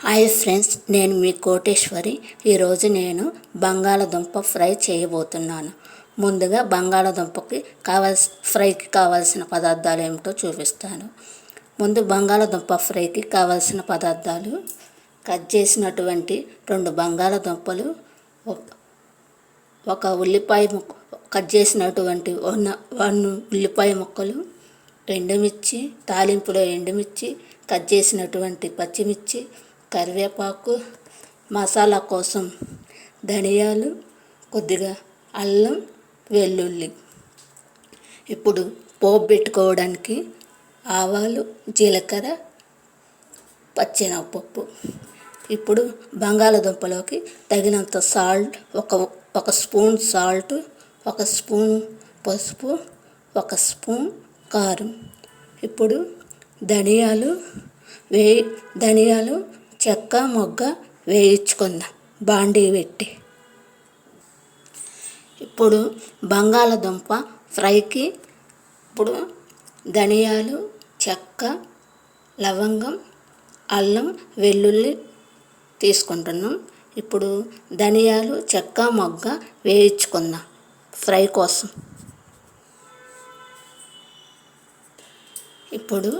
Hi friends, నేను మీ కోటేశ్వరి. ఈరోజు నేను బంగాళదుంప ఫ్రై చేయబోతున్నాను. ముందుగా బంగాళదుంపకి ఫ్రైకి కావాల్సిన పదార్థాలు ఏమిటో చూపిస్తాను. ముందు బంగాళదుంప ఫ్రైకి కావాల్సిన పదార్థాలు: కట్ చేసినటువంటి 2 బంగాళదుంపలు, ఒక ఉల్లిపాయ కట్ చేసినటువంటి 1 ఉల్లిపాయ ముక్కలు, ఎండుమిర్చి, తాలింపులో ఎండుమిర్చి, కట్ చేసినటువంటి పచ్చిమిర్చి, కరివేపాకు, మసాలా కోసం ధనియాలు, కొద్దిగా అల్లం, వెల్లుల్లి. ఇప్పుడు పోపు పెట్టుకోవడానికి ఆవాలు, జీలకర్ర, పచ్చెనగపప్పు. ఇప్పుడు బంగాళదుంపలోకి తగినంత సాల్ట్, ఒక స్పూన్ సాల్ట్, 1 స్పూన్ పసుపు, 1 స్పూన్ కారం. ఇప్పుడు ధనియాలు చెక్క మొగ్గ వేయించుకుందాం బాండీ పెట్టి. ఇప్పుడు బంగాళదుంప ఫ్రైకి ఇప్పుడు ధనియాలు, చెక్క, లవంగం, అల్లం, వెల్లుల్లి తీసుకుంటున్నాం. ఇప్పుడు ధనియాలు, చెక్క మొగ్గ వేయించుకుందాం ఫ్రై కోసం. ఇప్పుడు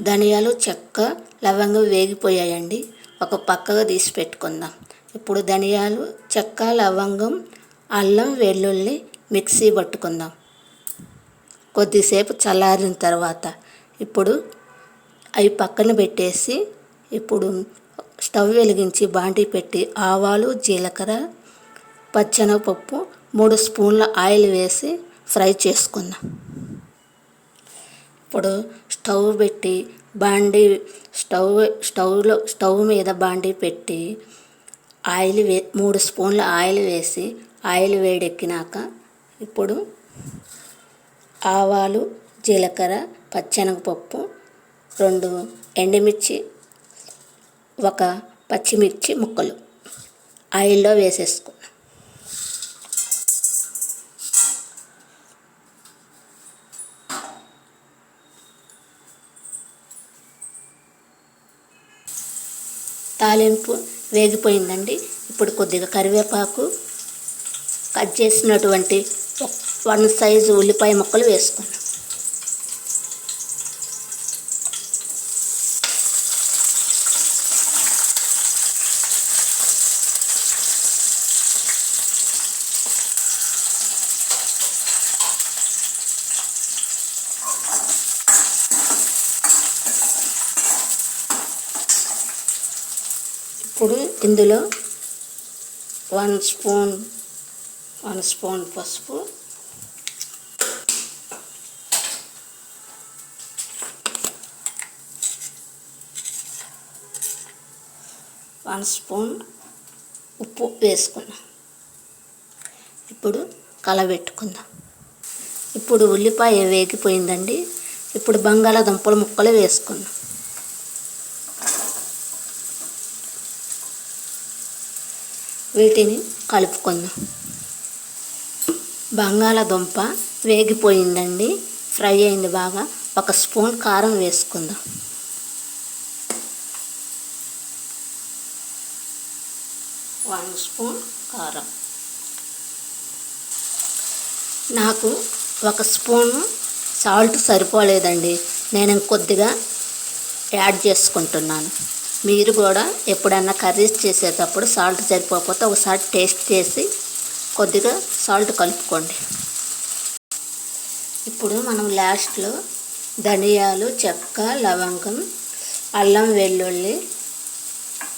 ధనియాలు, చెక్క, లవంగం వేగిపోయాయండి. ఒక పక్కగా తీసి పెట్టుకుందాం. ఇప్పుడు ధనియాలు, చెక్క, లవంగం, అల్లం, వెల్లుల్లి మిక్సీ పట్టుకుందాం. కొద్దిసేపు చల్లారిన తర్వాత ఇప్పుడు అవి పక్కన పెట్టేసి, ఇప్పుడు స్టవ్ వెలిగించి బాండీ పెట్టి ఆవాలు, జీలకర్ర, పచ్చెనగపప్పు, 3 స్పూన్ల ఆయిల్ వేసి ఫ్రై చేసుకుందాం. ఇప్పుడు స్టవ్ పెట్టి స్టవ్ మీద బాండీ పెట్టి 3 స్పూన్ల ఆయిల్ వేసి, ఆయిల్ వేడెక్కినాక ఇప్పుడు ఆవాలు, జీలకర్ర, పచ్చెనగపప్పు, 2 ఎండుమిర్చి, 1 పచ్చిమిర్చి ముక్కలు ఆయిల్లో వేసేసుకున్నాం. తాలింపు వేగిపోయిందండి. ఇప్పుడు కొద్దిగా కరివేపాకు, కట్ చేసినటువంటి 1 సైజు ఉల్లిపాయ ముక్కలు వేసుకున్నాం. ఇప్పుడు ఇందులో 1 స్పూన్ పసుపు, 1 స్పూన్ ఉప్పు వేసుకున్నాం. ఇప్పుడు కలబెట్టుకుందాం. ఇప్పుడు ఉల్లిపాయ వేగిపోయిందండి. ఇప్పుడు బంగాళదుంపల ముక్కలు వేసుకున్నాం. వీటిని కలుపుకుందాం. బంగాళదుంప వేగిపోయిందండి, ఫ్రై అయింది బాగా. 1 స్పూన్ కారం వేసుకుందాం. స్పూన్ కారం. నాకు 1 స్పూను సాల్ట్ సరిపోలేదండి, నేను కొద్దిగా యాడ్ చేసుకుంటున్నాను. మీరు కూడా ఎప్పుడన్నా కర్రీస్ చేసేటప్పుడు సాల్ట్ సరిపోకపోతే ఒకసారి టేస్ట్ చేసి కొద్దిగా సాల్ట్ కలుపుకోండి. ఇప్పుడు మనం లాస్ట్లో ధనియాలు, చెక్క, లవంగం, అల్లం, వెల్లుల్లి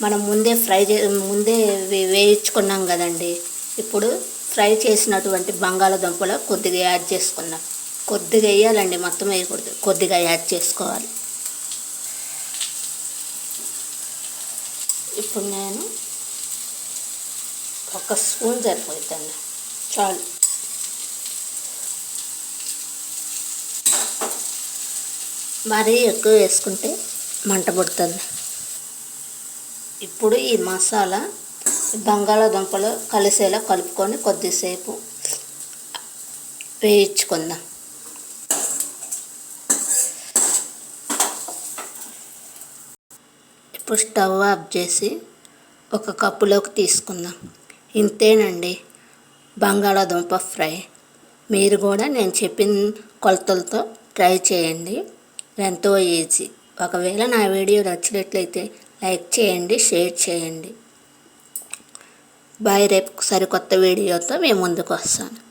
మనం ముందే వేయించుకున్నాం కదండి. ఇప్పుడు ఫ్రై చేసినటువంటి బంగాళదుంపలో కొద్దిగా యాడ్ చేసుకున్నాం. కొద్దిగా వేయాలండి, మొత్తం వేయకూడదు, కొద్దిగా యాడ్ చేసుకోవాలి. ఇప్పుడు నేను 1 స్పూన్ సరిపోతుందండి, చాలు. మరీ ఎక్కువ వేసుకుంటే మంట పడుతుంది. ఇప్పుడు ఈ మసాలా బంగాళదుంపలో కలిసేలా కలుపుకొని కొద్దిసేపు వేయించుకుందాం. ఇప్పుడు స్టవ్ ఆఫ్ చేసి ఒక కప్పులోకి తీసుకుందాం. ఇంతేనండి బంగాళాదుంప ఫ్రై. మీరు కూడా నేను చెప్పిన కొలతలతో ట్రై చేయండి. ఎంతో ఈజీ. ఒకవేళ నా వీడియో నచ్చినట్లయితే లైక్ చేయండి, షేర్ చేయండి. బాయ్. రేపు సరికొత్త వీడియోతో మేము ముందుకు వస్తాను.